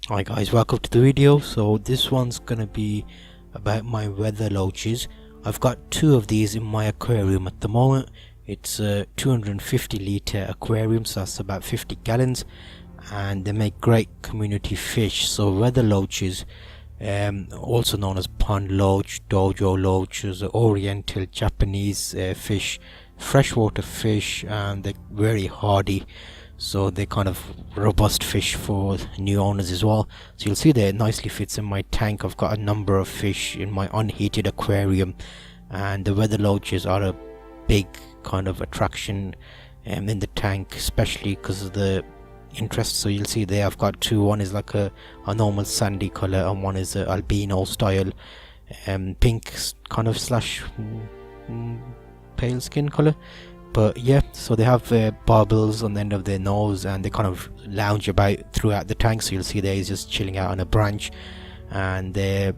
Hi guys, welcome to the video. So this one's gonna be about my weather loaches. I've got two of these in my aquarium at the moment. It's a 250 litre aquarium, so that's about 50 gallons, and they make great community fish. So weather loaches, also known as pond loach, dojo loaches, oriental Japanese fish, freshwater fish, and they're very hardy. So they're kind of robust fish for new owners as well. So you'll see there, it nicely fits in my tank. I've got a number of fish in my unheated aquarium, and the weather loaches are a big kind of attraction in the tank, especially because of the interest. So you'll see there I've got two. One is like a normal sandy color, and one is a albino style pink kind of slash pale skin color. But yeah, so they have barbels on the end of their nose, and they kind of lounge about throughout the tank. So you'll see there he's just chilling out on a branch, and they're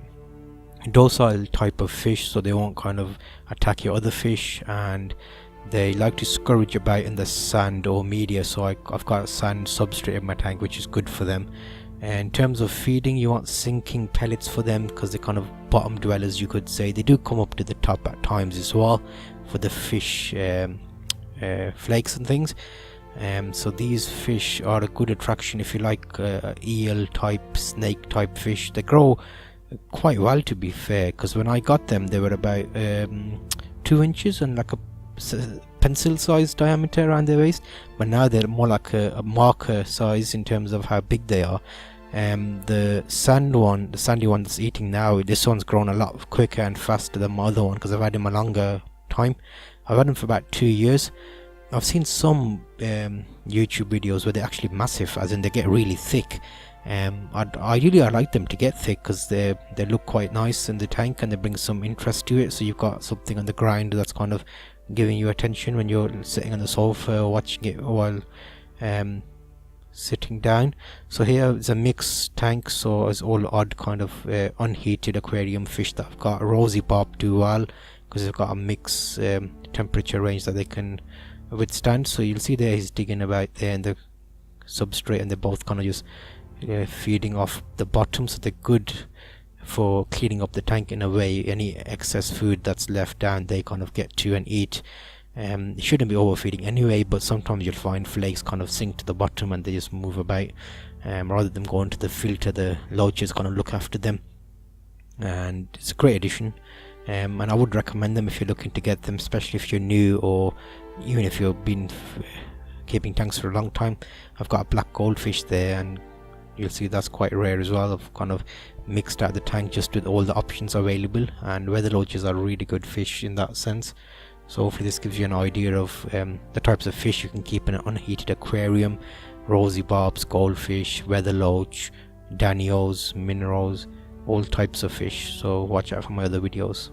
docile type of fish, so they won't kind of attack your other fish, and they like to scurry about in the sand or media. So I've got sand substrate in my tank, which is good for them. And in terms of feeding, you want sinking pellets for them, because they're kind of bottom dwellers, you could say. They do come up to the top at times as well for the fish flakes and things. So these fish are a good attraction if you like eel type, snake type fish. They grow quite well, to be fair, because when I got them they were about 2 inches and like a pencil size diameter around their waist, but now they're more like a marker size in terms of how big they are. The sandy one that's eating now, this one's grown a lot quicker and faster than my other one, because I've had him a longer time. I've had them for about 2 years. I've seen some YouTube videos where they're actually massive, as in they get really thick. Ideally I like them to get thick, because they look quite nice in the tank and they bring some interest to it. So you've got something on the ground that's kind of giving you attention when you're sitting on the sofa or watching it while sitting down. So here is a mixed tank, so it's all odd kind of unheated aquarium fish that I've got. Rosy bob do well, because they've got a mixed temperature range that they can withstand. So you'll see there he's digging about there in the substrate, and they're both kind of just feeding off the bottom, so they're good for cleaning up the tank in a way. Any excess food that's left down they kind of get to and eat. You shouldn't be overfeeding anyway, but sometimes you'll find flakes kind of sink to the bottom and they just move about. Rather than going to the filter, the loaches kind of look after them, and it's a great addition. And I would recommend them if you're looking to get them, especially if you're new, or even if you've been keeping tanks for a long time. I've got a black goldfish there, and you'll see that's quite rare as well. I've kind of mixed out the tank just with all the options available, and weather loaches are really good fish in that sense. So hopefully this gives you an idea of the types of fish you can keep in an unheated aquarium: rosy bobs, goldfish, weather loach, danios, minnows, all types of fish. So watch out for my other videos.